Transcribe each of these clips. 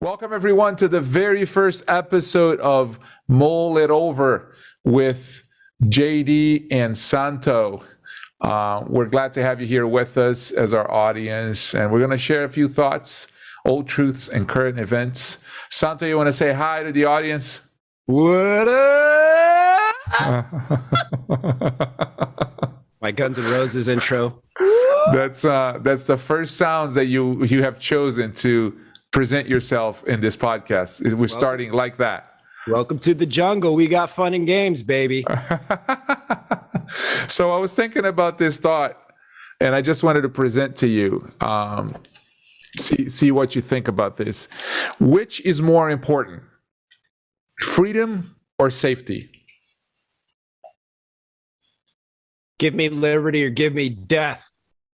Welcome, everyone, to the very first episode of Mull It Over with JD and Santo. We're glad to have you here with us as our audience, and we're going to share a few thoughts, old truths, and current events. Santo, you want to say hi to the audience? What up? My Guns N' Roses intro. That's the first sounds that you have chosen to present yourself in this podcast. We're starting like that. Welcome to the jungle. We got fun and games, baby. So I was thinking about this thought, and I just wanted to present to you. See what you think about this. Which is more important, freedom or safety? Give me liberty or give me death.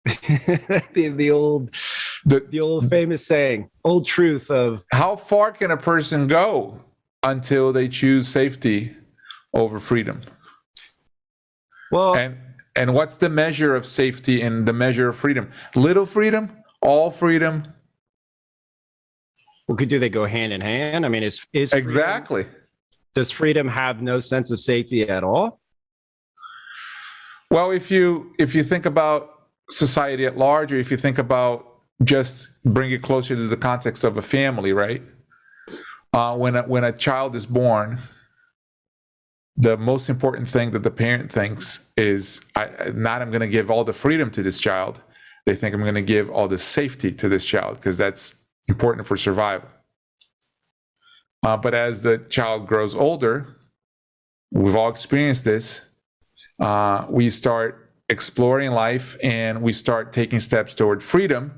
the old famous saying, old truth of how far can a person go until they choose safety over freedom? Well, and what's the measure of safety and the measure of freedom? Little freedom, all freedom. Well, do they go hand in hand? I mean, is freedom, exactly? Does freedom have no sense of safety at all? Well, if you think about society at large, or if you think about just bring it closer to the context of a family, right? When a child is born, the most important thing that the parent thinks is, I'm going to give all the freedom to this child. They think I'm going to give all the safety to this child because that's important for survival. But as the child grows older, we've all experienced this, we start exploring life and we start taking steps toward freedom,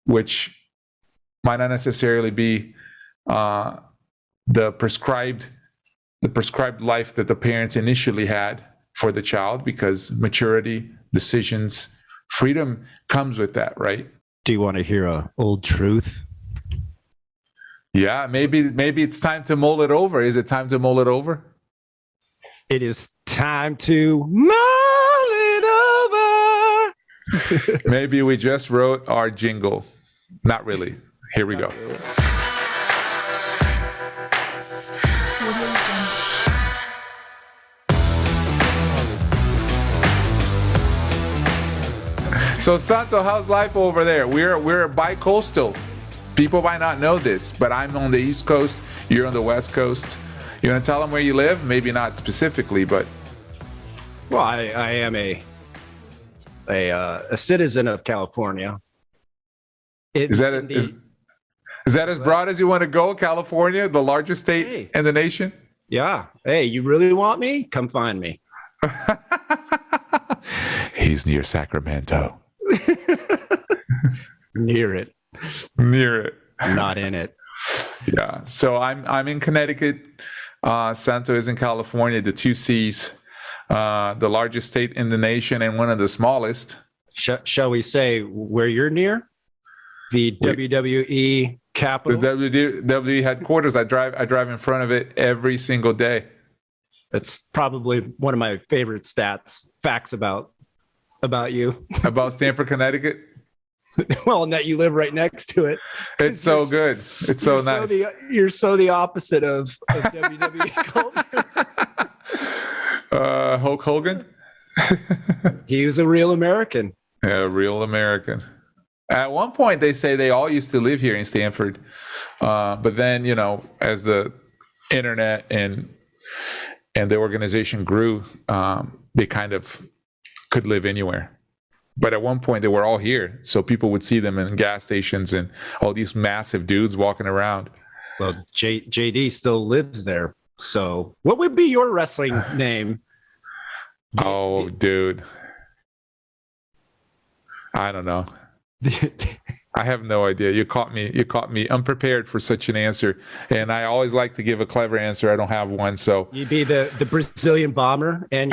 which might not necessarily be the prescribed life that the parents initially had for the child, because maturity, decisions, freedom comes with that, right? Do you want to hear an old truth? Yeah, maybe it's time to mull it over. Is it time to mull it over? It is time to mull it over. Maybe we just wrote our jingle. Not really. Here we go. So Santo, how's life over there? We're bi-coastal. People might not know this, but I'm on the East Coast. You're on the West Coast. You want to tell them where you live? Maybe not specifically, but well, I am a citizen of California. Is that as broad as you want to go? California, the largest state in the nation? Yeah. Hey, you really want me? Come find me. He's near Sacramento. Near it. Not in it. Yeah. So I'm in Connecticut. Santo is in California, the two C's, the largest state in the nation and one of the smallest. Shall we say where you're near? The WWE capital? The WWE headquarters. I drive in front of it every single day. That's probably one of my favorite facts about you. About Stamford, Connecticut? Well, that you live right next to it. It's so good. It's so nice. You're so the opposite of WWE culture. Hulk Hogan? He was a real American. Yeah, real American. At one point, they say they all used to live here in Stamford. But then, as the internet and the organization grew, they kind of could live anywhere. But at one point, they were all here. So people would see them in gas stations and all these massive dudes walking around. Well, JD still lives there. So what would be your wrestling name? Oh, dude. I don't know. I have no idea. You caught me unprepared for such an answer. And I always like to give a clever answer. I don't have one. So you'd be the Brazilian bomber, and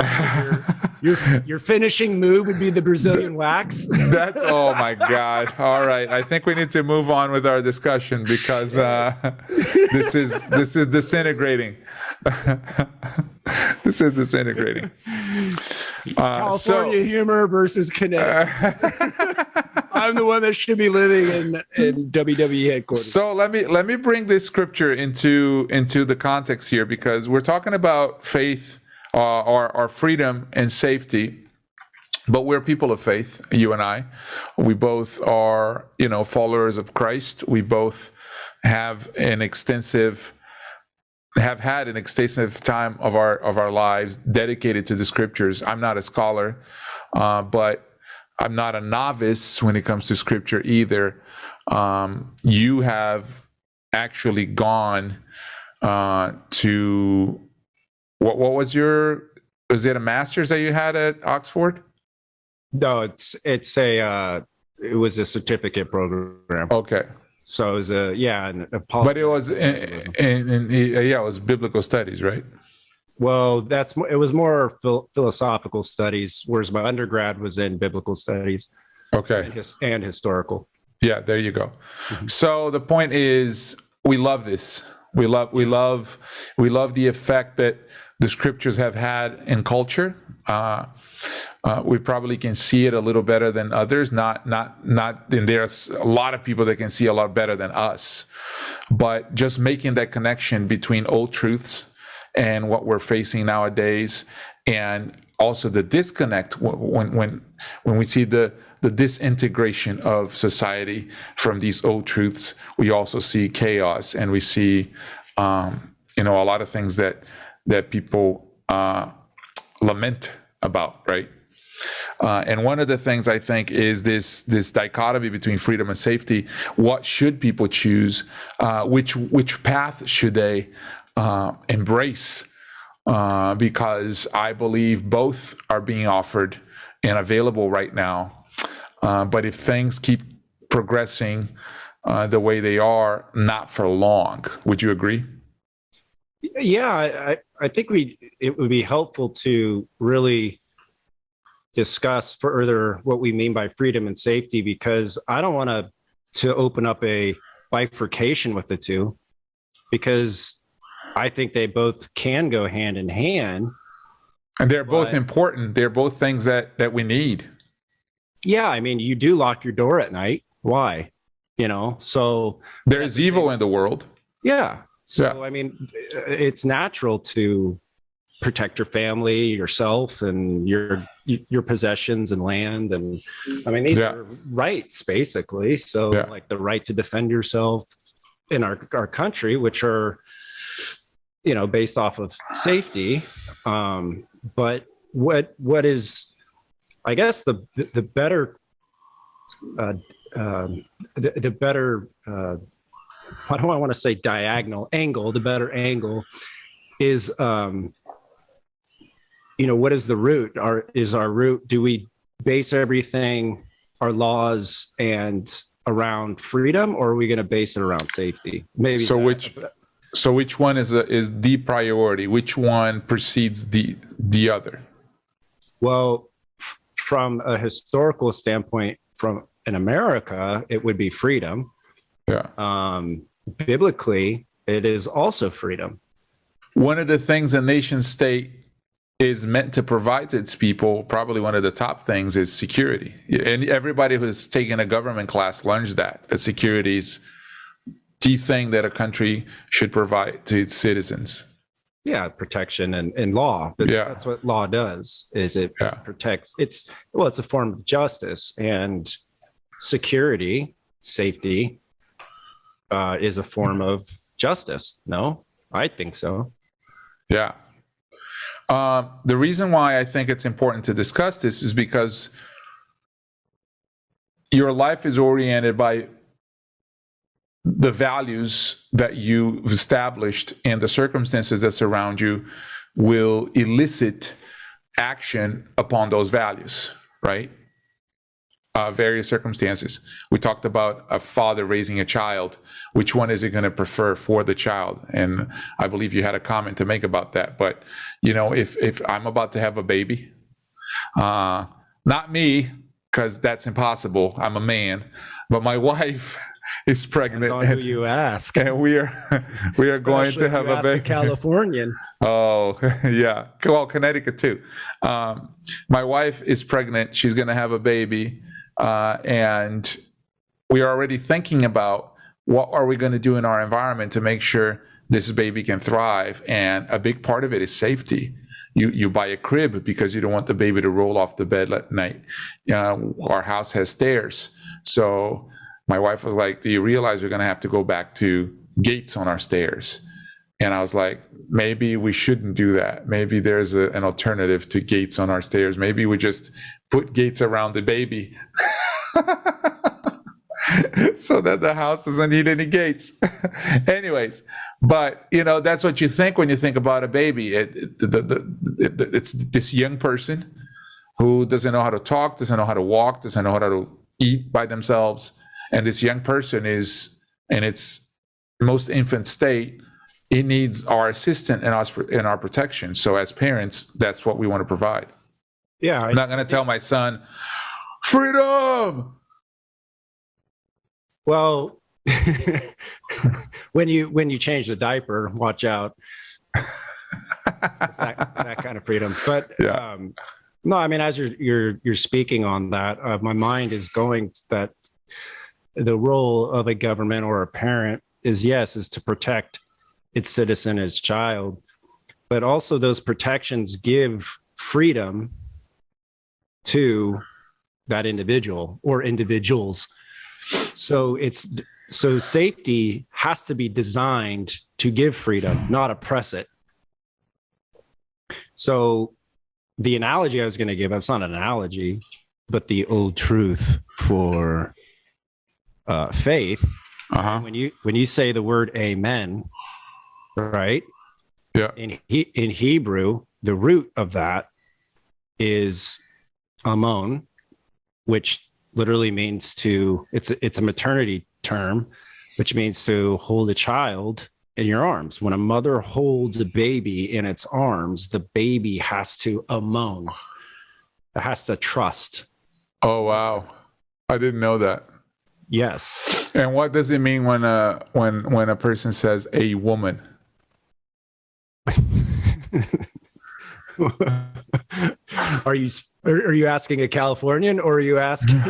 your finishing move would be the Brazilian wax. Oh my God. All right. I think we need to move on with our discussion because this is disintegrating. This is disintegrating. California humor versus Connecticut. I'm the one that should be living in WWE headquarters. So let me bring this scripture into the context here, because we're talking about faith, our freedom and safety. But we're people of faith, you and I. We both are, followers of Christ. We both have had an extensive time of our lives dedicated to the scriptures. I'm not a scholar, but I'm not a novice when it comes to scripture either. You have actually gone to what was it a master's that you had at Oxford? No, it was a certificate program. Okay. So it was but it was it was biblical studies, right? Well, it was more philosophical studies, whereas my undergrad was in biblical studies. Okay. And historical. Yeah, there you go. Mm-hmm. So the point is, we love this. We love the effect that the scriptures have had in culture. We probably can see it a little better than others. And there's a lot of people that can see a lot better than us. But just making that connection between old truths and what we're facing nowadays, and also the disconnect when we see the disintegration of society from these old truths. We also see chaos, and we see a lot of things that people lament about, right? And one of the things I think is this dichotomy between freedom and safety. What should people choose? Which path should they embrace? Because I believe both are being offered and available right now. But if things keep progressing the way they are, not for long. Would you agree? Yeah, I think it would be helpful to really discuss further what we mean by freedom and safety, because I don't want to open up a bifurcation with the two, because I think they both can go hand in hand. And they're both important. They're both things that we need. Yeah, I mean, you do lock your door at night. Why? So there's evil in the world. Yeah. So, I mean, it's natural to protect your family, yourself, and your possessions and land. And I mean, these are rights, basically. So like the right to defend yourself in our country, which are, based off of safety. But what is, I guess, the better, the better, I don't want to say diagonal angle, the better angle is, what is the root? Is our root, do we base everything, our laws and around freedom, or are we going to base it around safety? Maybe. So which one is the priority? Which one precedes the other? Well, from a historical standpoint, in America, it would be freedom. Yeah. Biblically, it is also freedom. One of the things a nation state is meant to provide to its people, probably one of the top things, is security. And everybody who's taken a government class learns that security is the thing that a country should provide to its citizens. Yeah, protection and law. But that's what law does, is it protects. It's a form of justice, and security, safety, is a form of justice. No, I think so. Yeah. The reason why I think it's important to discuss this is because your life is oriented by the values that you've established, and the circumstances that surround you will elicit action upon those values, right? Various circumstances. We talked about a father raising a child. Which one is he going to prefer for the child? And I believe you had a comment to make about that. But, if I'm about to have a baby, not me, because that's impossible. I'm a man. But my wife is pregnant. Depends on who you ask. And we are going to have a baby. A Californian. Oh, yeah. Well, Connecticut too. My wife is pregnant. She's going to have a baby. and we are already thinking about what are we going to do in our environment to make sure this baby can thrive. And a big part of it is safety. You buy a crib because you don't want the baby to roll off the bed at night. Our house has stairs. So my wife was like, do you realize we're going to have to go back to gates on our stairs? And I was like, maybe we shouldn't do that. Maybe there's an alternative to gates on our stairs. Maybe we just put gates around the baby so that the house doesn't need any gates. Anyways, but that's what you think when you think about a baby. It's this young person who doesn't know how to talk, doesn't know how to walk, doesn't know how to eat by themselves. And this young person is in its most infant state. It needs our assistance and our protection. So as parents, that's what we want to provide. Yeah. I'm not going to tell my son, freedom. Well, when you change the diaper, watch out. that kind of freedom. But yeah. No, I mean, as you're speaking on that, my mind is going that the role of a government or a parent is to protect its citizen, its child, but also those protections give freedom to that individual or individuals. So safety has to be designed to give freedom, not oppress it. So the analogy I was going to give, it's not an analogy, but the old truth for faith. When you say the word amen, right? Yeah. In Hebrew, the root of that is amon, which literally means it's a maternity term, which means to hold a child in your arms. When a mother holds a baby in its arms, the baby has to amon. It has to trust. Oh, wow. I didn't know that. Yes. And what does it mean when a person says a woman? Are you asking a Californian or are you asking?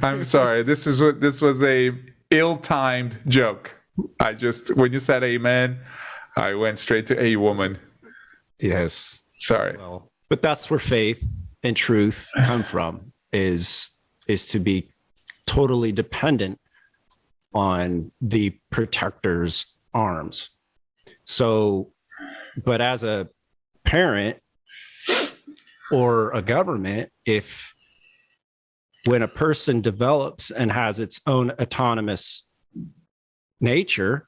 I'm sorry. This was a ill-timed joke. When you said amen, I went straight to a woman. Yes. Sorry. Well, but that's where faith and truth come from, is to be totally dependent on the protector's arms. So, but as a parent or a government, when a person develops and has its own autonomous nature,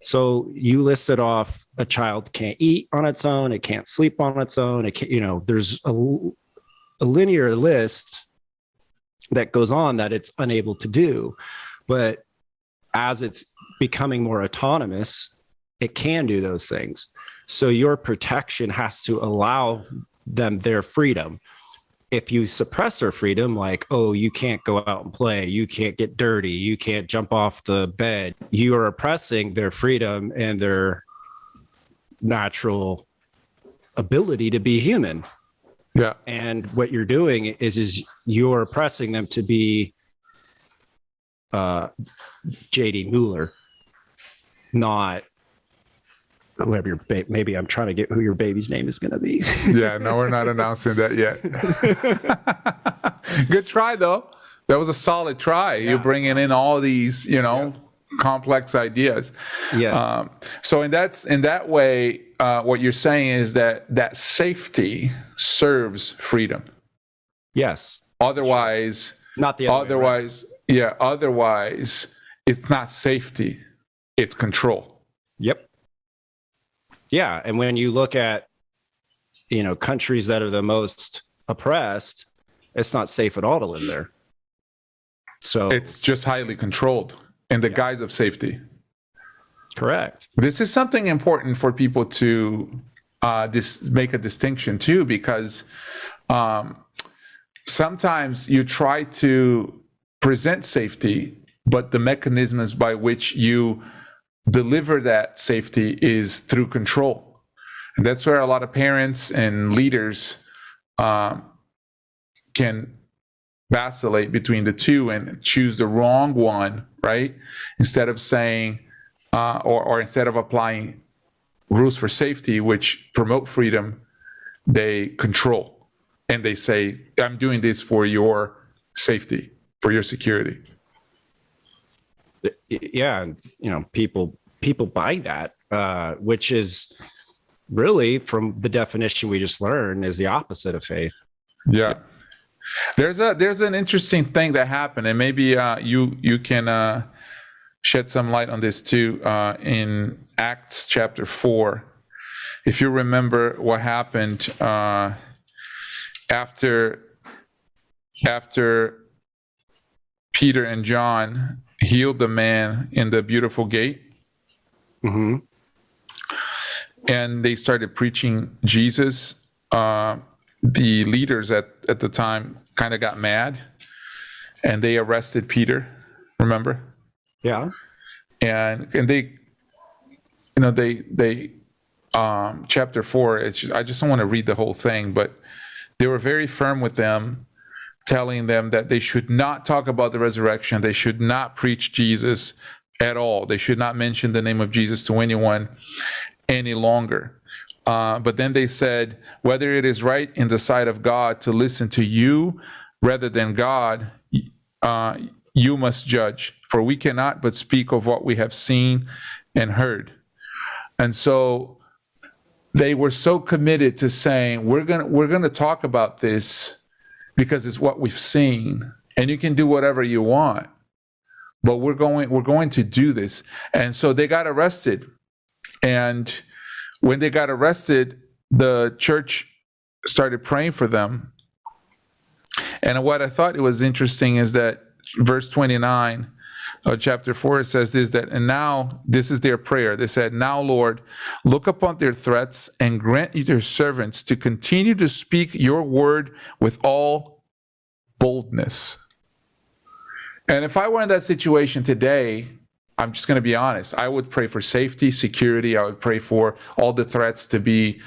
so you listed off a child can't eat on its own, it can't sleep on its own, it can't, there's a linear list that goes on that it's unable to do. But as it's becoming more autonomous, it can do those things. So your protection has to allow them their freedom. If you suppress their freedom, like, oh, you can't go out and play, you can't get dirty, you can't jump off the bed, you are oppressing their freedom and their natural ability to be human. Yeah. And what you're doing is you're oppressing them to be JD Muller, not whoever maybe I'm trying to get who your baby's name is going to be. Yeah, no, we're not announcing that yet. Good try, though. That was a solid try. Yeah. You're bringing in all these, complex ideas. Yeah. So in that way, what you're saying is that safety serves freedom. Yes. Otherwise, not the other way around. Yeah. Otherwise, it's not safety; it's control. Yep. Yeah, and when you look at, countries that are the most oppressed, it's not safe at all to live there. So it's just highly controlled in the guise of safety. Correct. This is something important for people to make a distinction too, because sometimes you try to present safety, but the mechanisms by which you deliver that safety is through control. And that's where a lot of parents and leaders can vacillate between the two and choose the wrong one, right? Instead of saying, or instead of applying rules for safety, which promote freedom, they control. And they say, I'm doing this for your safety, for your security. Yeah, people buy that, which is really, from the definition we just learned, is the opposite of faith. Yeah. There's an interesting thing that happened, and maybe you can shed some light on this too, in Acts chapter 4. If you remember what happened after Peter and John healed the man in the Beautiful Gate, Mm-hmm. and they started preaching Jesus. The leaders at the time kind of got mad, and they arrested Peter. Remember? Yeah. And they, chapter 4. I just don't want to read the whole thing, but they were very firm with them, telling them that they should not talk about the resurrection. They should not preach Jesus at all. They should not mention the name of Jesus to anyone any longer. But then they said, whether it is right in the sight of God to listen to you rather than God, you must judge, for we cannot but speak of what we have seen and heard. And so they were so committed to saying, we're going to talk about this because it's what we've seen, and you can do whatever you want, but we're going to do this. And so they got arrested. And when they got arrested, the church started praying for them. And what I thought it was interesting is that verse 29 of chapter 4, it says this, that, and now this is their prayer. They said, now, Lord, look upon their threats and grant your servants to continue to speak your word with all boldness. And if I were in that situation today, I'm just going to be honest, I would pray for safety, security. I would pray for all the threats to be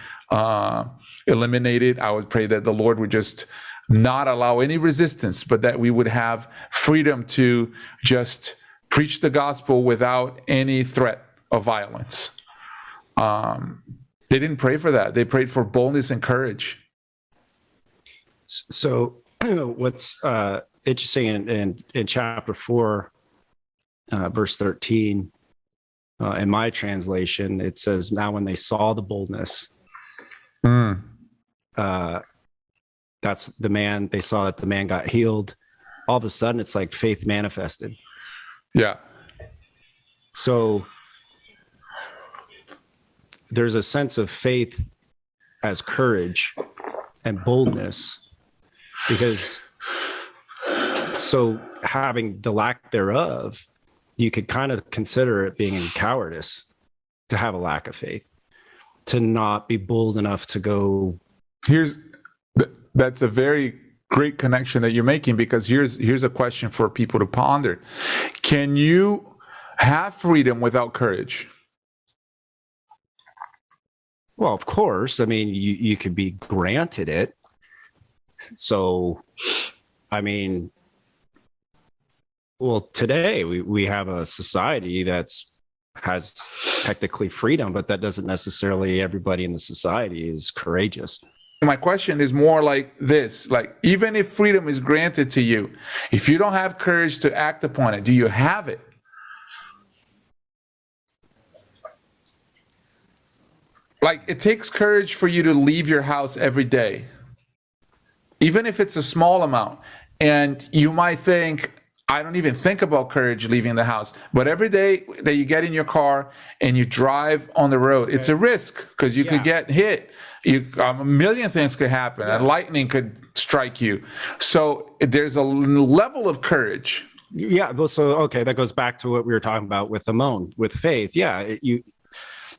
eliminated. I would pray that the Lord would just not allow any resistance, but that we would have freedom to just preach the gospel without any threat of violence. They didn't pray for that. They prayed for boldness and courage. So what's interesting in chapter 4, verse 13, in my translation, it says, now when they saw the boldness, that's the man, they saw that the man got healed. All of a sudden, it's like faith manifested. Yeah. So there's a sense of faith as courage and boldness, because so having the lack thereof, you could kind of consider it being in cowardice to have a lack of faith, to not be bold enough to go. That's a very great connection that you're making, because here's a question for people to ponder. Can you have freedom without courage? Well, of course. I mean, you could be granted it. So, I mean, well, today we have a society has technically freedom, but that doesn't necessarily everybody in the society is courageous. My question is more like this, like, even if freedom is granted to you, if you don't have courage to act upon it, do you have it? Like, it takes courage for you to leave your house every day, even if it's a small amount. And you might think, I don't even think about courage leaving the house. But every day that you get in your car and you drive on the road, it's a risk, because you could get hit. A million things could happen. Yeah. Lightning could strike you. So there's a level of courage. Yeah. So, okay, that goes back to what we were talking about with with faith. Yeah.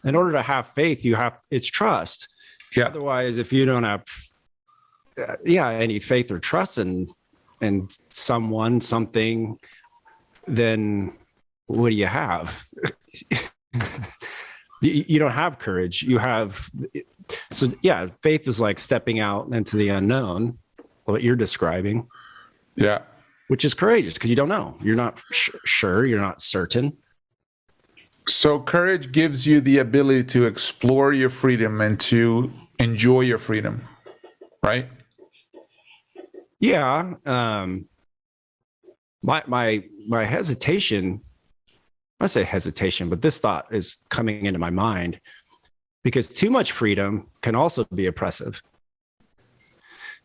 In order to have faith, it's trust. Yeah. Otherwise, if you don't have, any faith or trust in someone, something, then what do you have? You don't have courage. You have, so yeah, faith is like stepping out into the unknown, what you're describing. Yeah. which is courageous because you don't know. You're not sure. You're not certain. So courage gives you the ability to explore your freedom and to enjoy your freedom, right? Yeah. My hesitation, I say hesitation, but this thought is coming into my mind because too much freedom can also be oppressive.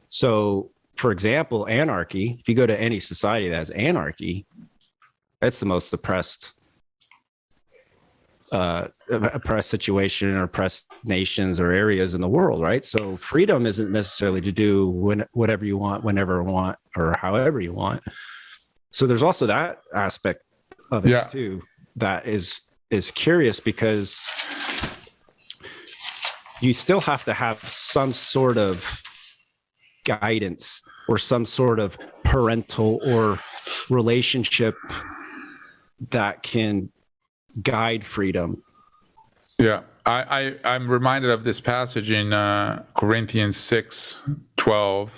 So, for example, anarchy, if you go to any society that has anarchy, that's the most oppressed situation or oppressed nations or areas in the world, right? So freedom isn't necessarily to do whatever you want, whenever you want, or however you want. So there's also that aspect of it too that is curious because you still have to have some sort of guidance or some sort of parental or relationship that can guide freedom. Yeah, I'm reminded of this passage in Corinthians 6:12.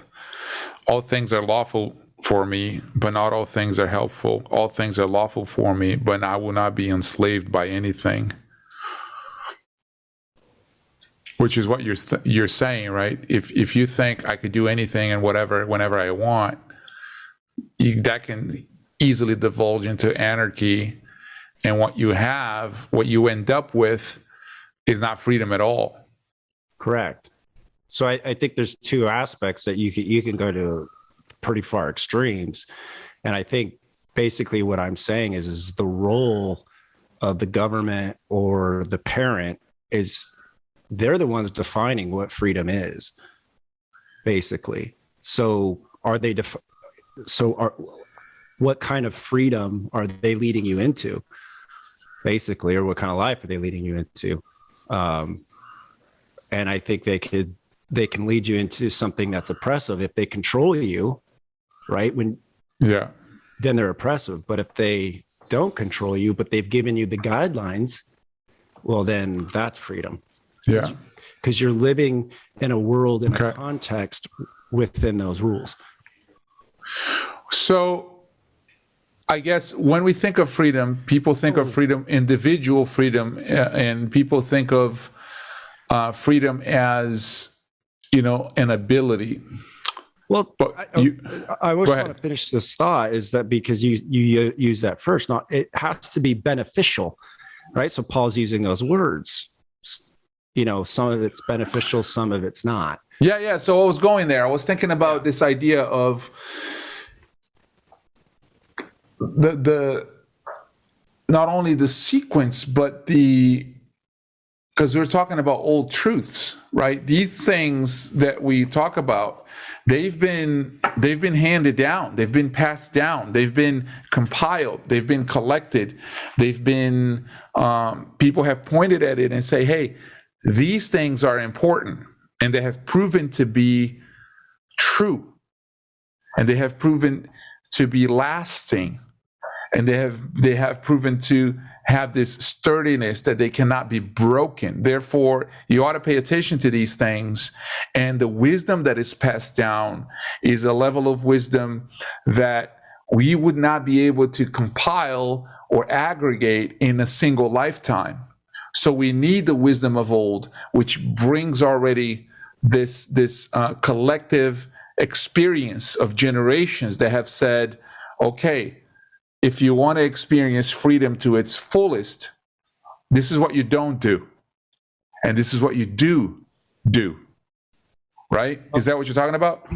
All things are lawful for me, but not all things are helpful. All things are lawful for me, but I will not be enslaved by anything. Which is what you're saying, right? If you think I could do anything and whatever, whenever I want, that can easily divulge into anarchy. And what you end up with is not freedom at all. Correct. So I think there's two aspects that you can go to pretty far extremes. And I think basically what I'm saying is the role of the government or the parent is they're the ones defining what freedom is, basically. So what kind of freedom are they leading you into? Basically, or what kind of life are they leading you into? And I think they can lead you into something that's oppressive if they control you, right? Then they're oppressive. But if they don't control you, but they've given you the guidelines, well, then that's freedom. Yeah, because you're living in a world in a context within those rules. So I guess when we think of freedom, people think of freedom, individual freedom, and people think of freedom as, an ability. Well, I always want to finish this thought is that because you use that first, it has to be beneficial, right? So Paul's using those words. Some of it's beneficial, some of it's not. Yeah. So I was going there. I was thinking about this idea of the not only the sequence, but because we're talking about old truths, right? These things that we talk about, they've been handed down, they've been passed down, they've been compiled, they've been collected, they've been people have pointed at it and say, hey, these things are important, and they have proven to be true, and they have proven to be lasting, and they have proven to have this sturdiness that they cannot be broken. Therefore, you ought to pay attention to these things, and the wisdom that is passed down is a level of wisdom that we would not be able to compile or aggregate in a single lifetime. So we need the wisdom of old, which brings already this collective experience of generations that have said, okay, if you want to experience freedom to its fullest, this is what you don't do. And this is what you do. Right? Is that what you're talking about?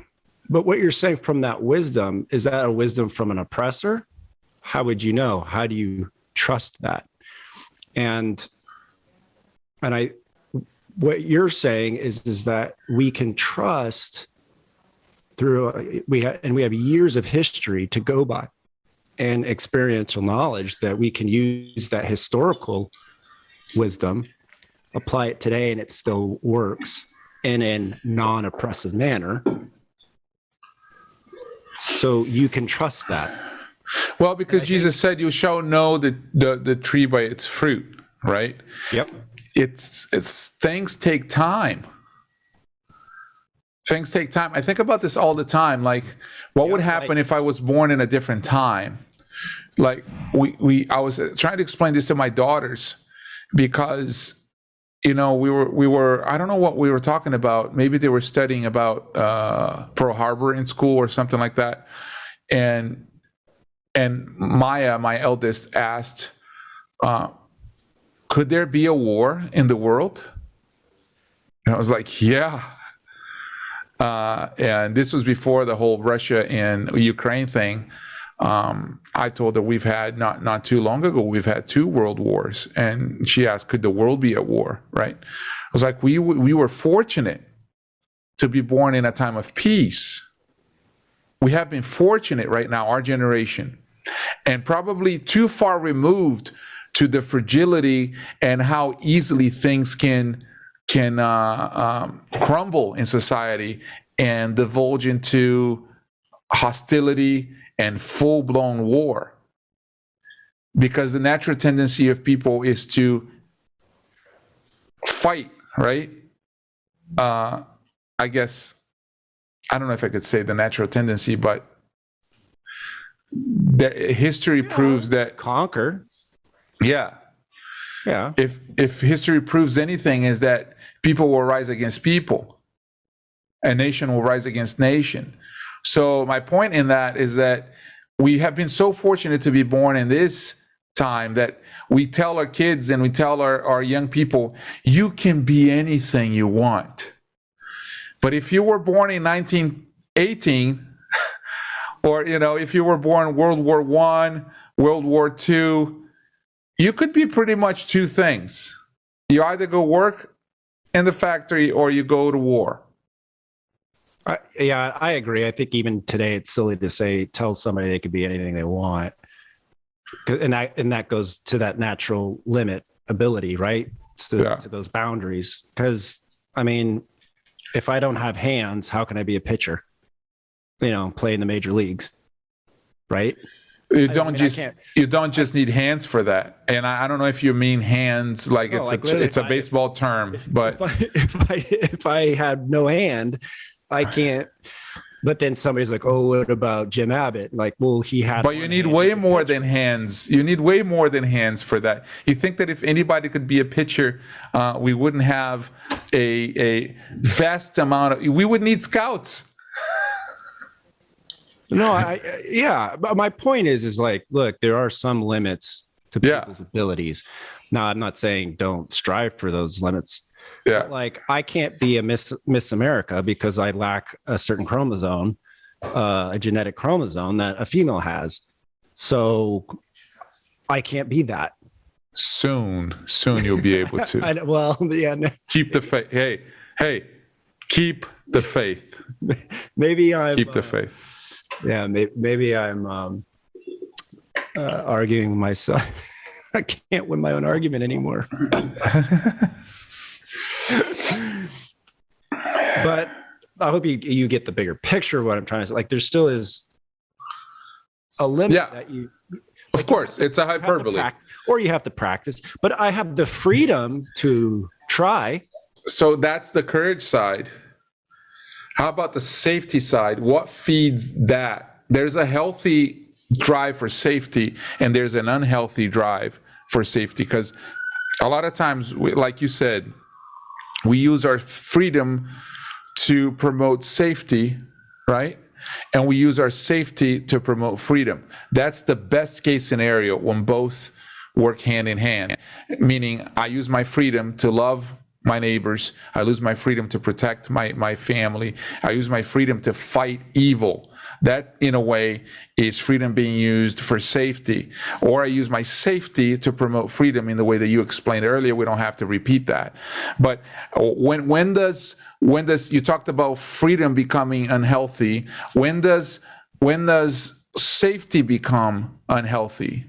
But what you're saying from that wisdom, is that a wisdom from an oppressor? How would you know? How do you trust that? And what you're saying is that we can trust through, we have years of history to go by and experiential knowledge that we can use that historical wisdom, apply it today, and it still works in a non-oppressive manner. So you can trust that. Well, because Jesus said, you shall know the tree by its fruit, right? Yep. It's things take time. Things take time. I think about this all the time. Like, what would happen if I was born in a different time? Like, I was trying to explain this to my daughters because, we were, I don't know what we were talking about. Maybe they were studying about Pearl Harbor in school or something like that. And Maya, my eldest, asked, could there be a war in the world? And I was like, yeah. And this was before the whole Russia and Ukraine thing. I told her we've had, not too long ago, we've had 2 world wars. And she asked, could the world be at war, right? I was like, we were fortunate to be born in a time of peace. We have been fortunate right now, our generation, and probably too far removed to the fragility and how easily things can crumble in society and divulge into hostility and full-blown war. Because the natural tendency of people is to fight, right? I guess, I don't know if I could say the natural tendency, but history proves that... Conquer. Yeah. Yeah. If history proves anything, is that people will rise against people. A nation will rise against nation. So my point in that is that we have been so fortunate to be born in this time that we tell our kids and we tell our young people, you can be anything you want. But if you were born in 1918, or, if you were born World War I, World War II, you could be pretty much 2 things. You either go work in the factory or you go to war. Yeah, I agree. I think even today it's silly to tell somebody they could be anything they want. And that goes to that natural limit ability, right? To those boundaries. Because, if I don't have hands, how can I be a pitcher? Play in the major leagues, right? You don't just need hands for that. And I don't know if you mean hands like it's a baseball term, but if I had no hand, I can't. But then somebody's like, "Oh, what about Jim Abbott?" Like, well, he had. But you need way more than hands. You need way more than hands for that. You think that if anybody could be a pitcher, we wouldn't have a vast amount of. We would need scouts. No, but my point is like, look, there are some limits to people's abilities. Now, I'm not saying don't strive for those limits. Yeah. But like, I can't be a Miss America because I lack a certain chromosome, a genetic chromosome that a female has. So I can't be that. Soon you'll be able to. Well, yeah. No. Keep the faith. Hey, keep the faith. Maybe I'm. Keep the faith. Yeah, maybe I'm arguing myself. I can't win my own argument anymore. But I hope you get the bigger picture of what I'm trying to say. Like, there still is a limit that you. Of course, it's a hyperbole. Or you have to practice. But I have the freedom to try. So that's the courage side. How about the safety side? What feeds that? There's a healthy drive for safety, and there's an unhealthy drive for safety. Because a lot of times, like you said, we use our freedom to promote safety, right? And we use our safety to promote freedom. That's the best case scenario when both work hand in hand. Meaning, I use my freedom to love my neighbors. I lose my freedom to protect my family. I use my freedom to fight evil. That, in a way, is freedom being used for safety. Or I use my safety to promote freedom in the way that you explained earlier. We don't have to repeat that. But when does you talked about freedom becoming unhealthy? When does safety become unhealthy?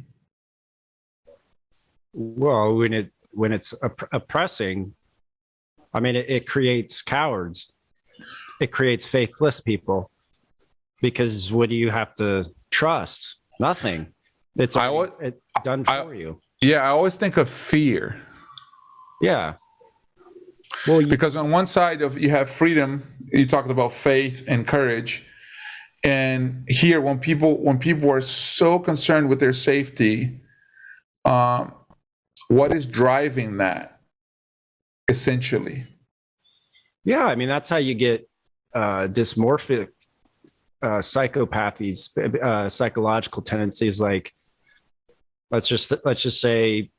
Well, when it's oppressing. I mean, it creates cowards. It creates faithless people. Because what do you have to trust? Nothing. It's done for you. Yeah, I always think of fear. Yeah. Well, Because on one side of you have freedom, you talked about faith and courage, and here when people are so concerned with their safety, what is driving that essentially? yeah, I mean, that's how you get dysmorphic psychopathies, psychological tendencies. Like, let's just say,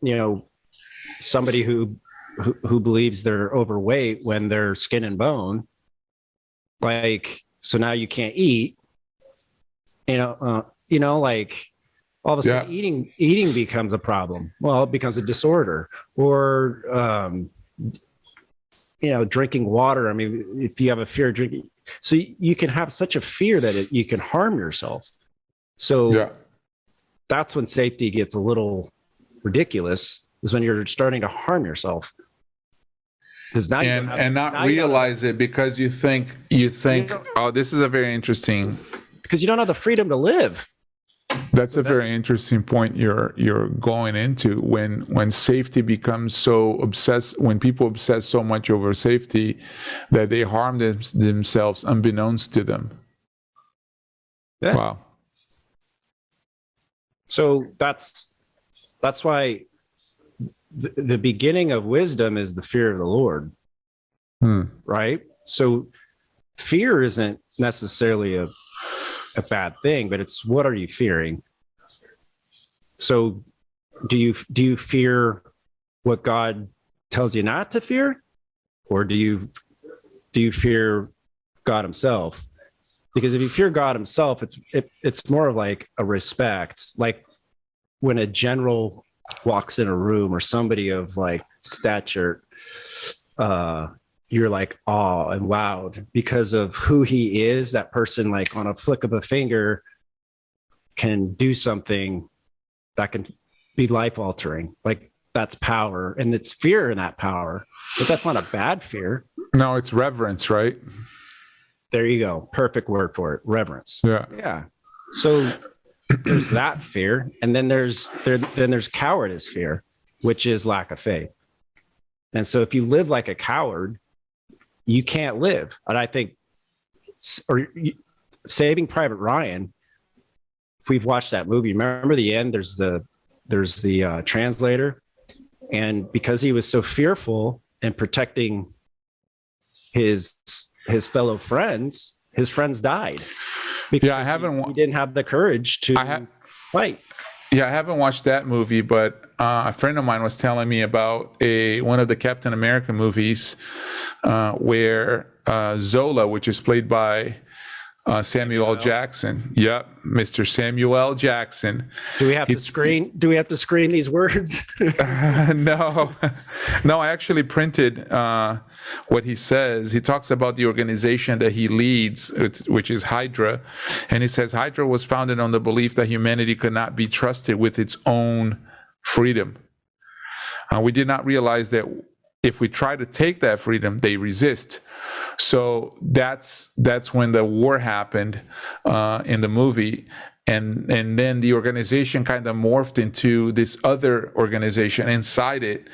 somebody who believes they're overweight when they're skin and bone. Like, so now you can't eat. Like, all of a sudden eating becomes a problem. Well, it becomes a disorder. Or drinking water. I mean, if you have a fear of drinking, so you can have such a fear that you can harm yourself. So that's when safety gets a little ridiculous, is when you're starting to harm yourself. Because now not realize it, because you think, oh, this is a very interesting, because you don't have the freedom to live. That's a very interesting point you're going into, when safety becomes so obsessed, when people obsess so much over safety that they harm themselves unbeknownst to them. Yeah. Wow. So that's why the beginning of wisdom is the fear of the Lord. Right? So fear isn't necessarily a bad thing, but it's, what are you fearing? So do you fear what God tells you not to fear, or do you fear God himself? Because if you fear God himself, it's more of like a respect, like when a general walks in a room, or somebody of like stature, you're like awe and wowed because of who he is. That person, like on a flick of a finger, can do something that can be life altering. Like, that's power, and it's fear in that power, but that's not a bad fear. No, it's reverence, right? There you go. Perfect word for it. Reverence. Yeah. So there's that fear. And then there's cowardice fear, which is lack of faith. And so if you live like a coward, you can't live. And I think, Saving Private Ryan, if we've watched that movie, remember the end, there's the translator. And because he was so fearful and protecting his fellow friends, his friends died. Because he didn't have the courage to fight. Yeah, I haven't watched that movie, but a friend of mine was telling me about one of the Captain America movies where Zola, which is played by Samuel L. Jackson. Yep, Mr. Samuel L. Jackson. Do we have to screen these words? No, I actually printed what he says. He talks about the organization that he leads, which is Hydra, and he says Hydra was founded on the belief that humanity could not be trusted with its own freedom. We did not realize that if we try to take that freedom, they resist. So that's when the war happened in the movie, and then the organization kind of morphed into this other organization inside it.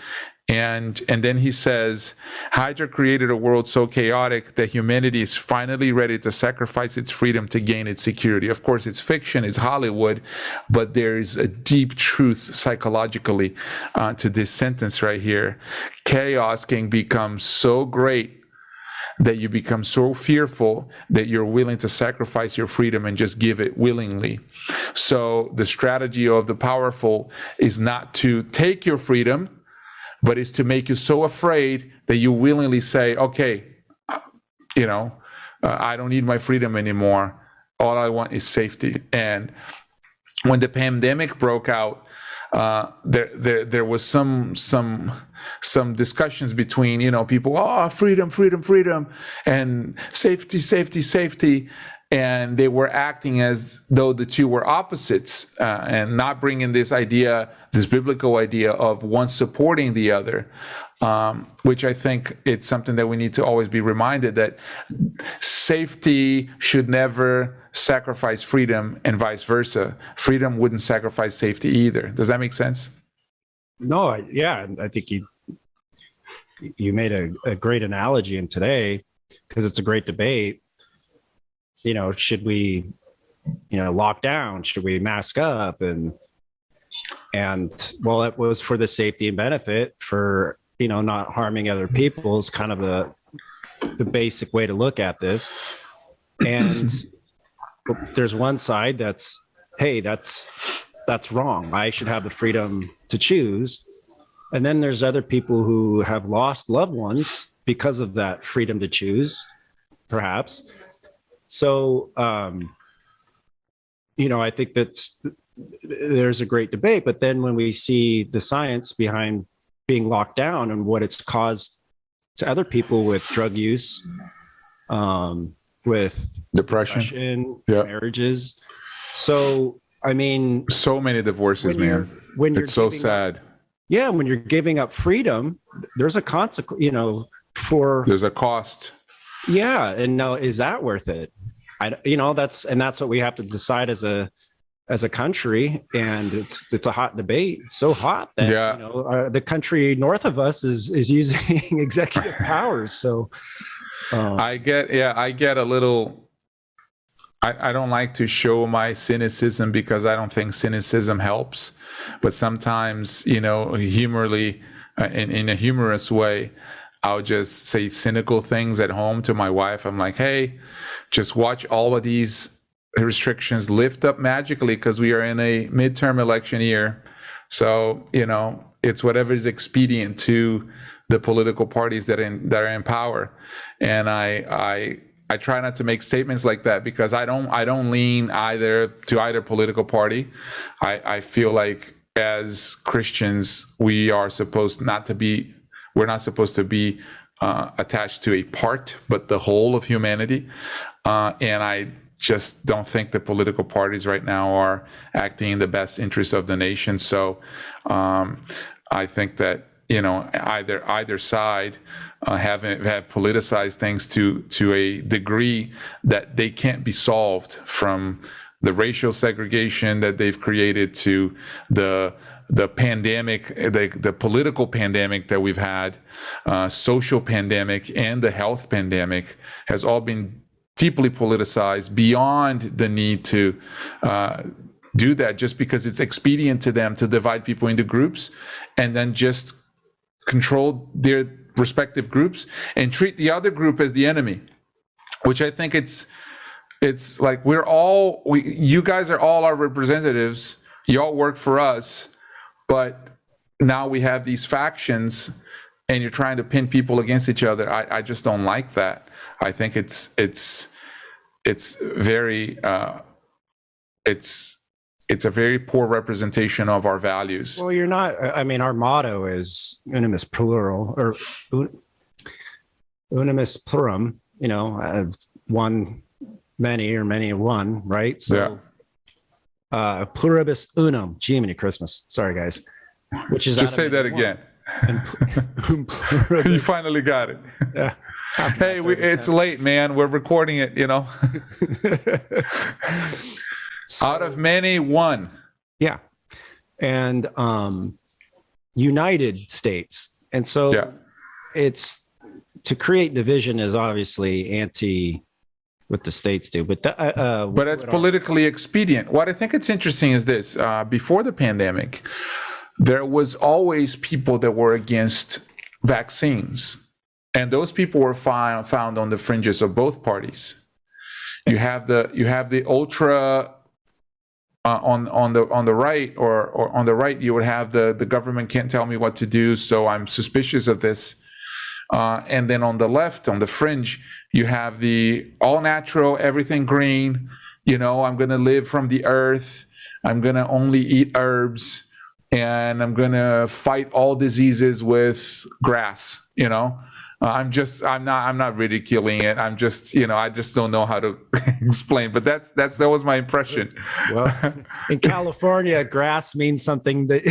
And then he says, Hydra created a world so chaotic that humanity is finally ready to sacrifice its freedom to gain its security. Of course, it's fiction, it's Hollywood, but there's a deep truth psychologically to this sentence right here. Chaos can become so great that you become so fearful that you're willing to sacrifice your freedom and just give it willingly. So the strategy of the powerful is not to take your freedom, but it's to make you so afraid that you willingly say, okay, I don't need my freedom anymore. All I want is safety. And when the pandemic broke out, there was some discussions between, people, freedom, and safety. And they were acting as though the two were opposites, and not bringing this biblical idea of one supporting the other, which I think it's something that we need to always be reminded, that safety should never sacrifice freedom, and vice versa. Freedom wouldn't sacrifice safety either. Does that make sense? No, I think you made a great analogy in today, because it's a great debate. Should we, lock down? Should we mask up? And well, it was for the safety and benefit for, not harming other people is kind of the basic way to look at this. And there's one side that's, hey, that's wrong. I should have the freedom to choose. And then there's other people who have lost loved ones because of that freedom to choose, perhaps. So, I think there's a great debate. But then when we see the science behind being locked down and what it's caused to other people with drug use, with depression, marriages. So, I mean, so many divorces, man. It's so sad. When you're giving up freedom, there's a consequence, there's a cost. Yeah. And now, is that worth it? That's what we have to decide as a country. And it's a hot debate. It's so hot that, the country north of us is using executive powers. So I get a little, I don't like to show my cynicism because I don't think cynicism helps. But sometimes, humorly, in a humorous way, I'll just say cynical things at home to my wife. I'm like, hey, just watch all of these restrictions lift up magically because we are in a midterm election year. So, it's whatever is expedient to the political parties that are in power. And I try not to make statements like that because I don't lean to either political party. I feel like as Christians, we're not supposed to be attached to a part, but the whole of humanity. And I just don't think the political parties right now are acting in the best interest of the nation. So I think that either side have politicized things to a degree that they can't be solved, from the racial segregation that they've created to the pandemic, the political pandemic that we've had, social pandemic, and the health pandemic has all been deeply politicized beyond the need to do that just because it's expedient to them to divide people into groups and then just control their respective groups and treat the other group as the enemy, which I think it's like you guys are all our representatives. You all work for us, but now we have these factions and you're trying to pin people against each other. I just don't like that. I think it's very it's a very poor representation of our values. Well, you're not. I mean, our motto is unimus plural or unimus plurum. One many or many one, right? So, pluribus unum. Jiminy Christmas. Sorry, guys. Which is just say that again. You finally got it. Yeah. Hey, it's late, man. We're recording it, So, out of many, one. Yeah. And United States. And so it's to create division is obviously anti what the states do. But it's politically expedient. What I think it's interesting is this. Before the pandemic, there was always people that were against vaccines. And those people were found on the fringes of both parties. You have the ultra on the right or on the right, you would have the government can't tell me what to do, so I'm suspicious of this. And then on the left, on the fringe, you have the all natural, everything green. I'm going to live from the earth. I'm going to only eat herbs, and I'm going to fight all diseases with grass. I'm not ridiculing it. I'm just, I just don't know how to explain, but that was my impression. Well, in California, grass means something than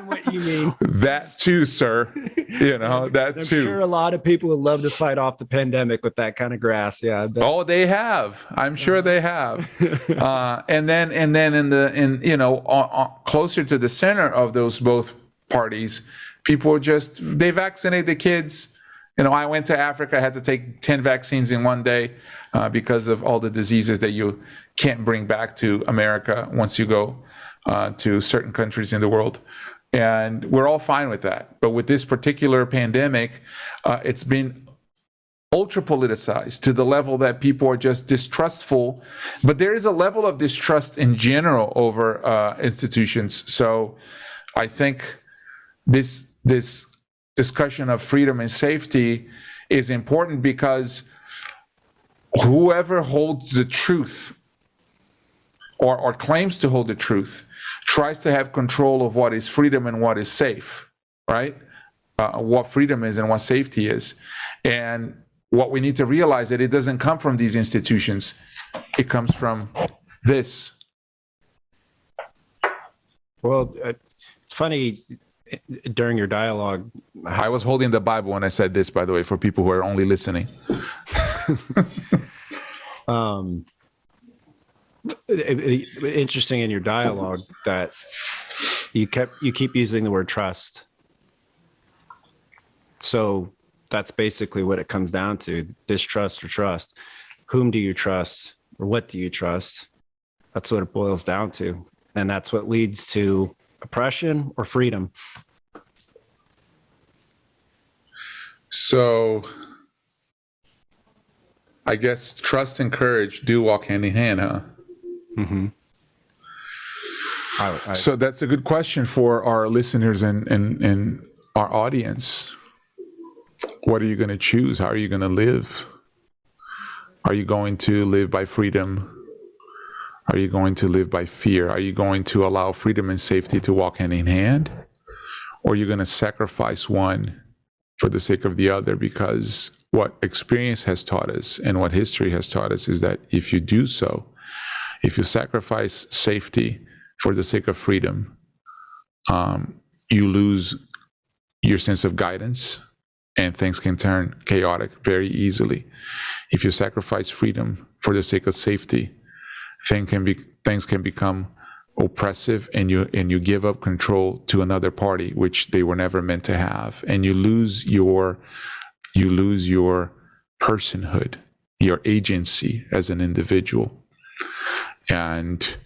what you mean. That too, sir. I'm sure a lot of people would love to fight off the pandemic with that kind of grass. Yeah. Oh, they have. I'm sure they have. And then closer to the center of those both parties, people they vaccinate the kids. I went to Africa, I had to take 10 vaccines in one day because of all the diseases that you can't bring back to America once you go to certain countries in the world. And we're all fine with that. But with this particular pandemic, it's been ultra politicized to the level that people are just distrustful. But there is a level of distrust in general over institutions. So I think this discussion of freedom and safety is important, because whoever holds the truth or claims to hold the truth tries to have control of what is freedom and what is safe, right? What freedom is and what safety is. And what we need to realize that it doesn't come from these institutions. It comes from this. Well, it's funny, during your dialogue, I was holding the Bible when I said this, by the way, for people who are only listening. Interesting in your dialogue that you keep using the word trust. So that's basically what it comes down to: distrust or trust. Whom do you trust, or what do you trust? That's what it boils down to, and that's what leads to oppression or freedom. So I guess trust and courage do walk hand in hand, huh? Mm-hmm. So that's a good question for our listeners and our audience. What are you going to choose? How are you going to live? Are you going to live by freedom? Are you going to live by fear? Are you going to allow freedom and safety to walk hand in hand? Or are you going to sacrifice one for the sake of the other? Because what experience has taught us and what history has taught us is that if you do so, if you sacrifice safety for the sake of freedom, you lose your sense of guidance, and things can turn chaotic very easily. If you sacrifice freedom for the sake of safety, things can become oppressive, and you give up control to another party, which they were never meant to have, and you lose your personhood, your agency as an individual. And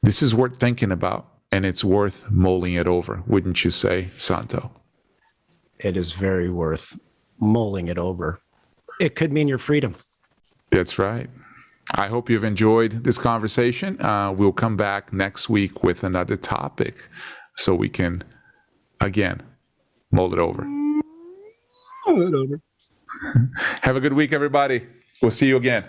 this is worth thinking about, and it's worth mulling it over, wouldn't you say, Santo? It is very worth mulling it over. It could mean your freedom. That's right. I hope you've enjoyed this conversation. We'll come back next week with another topic so we can, again, mull it over. Mull it over. Have a good week, everybody. We'll see you again.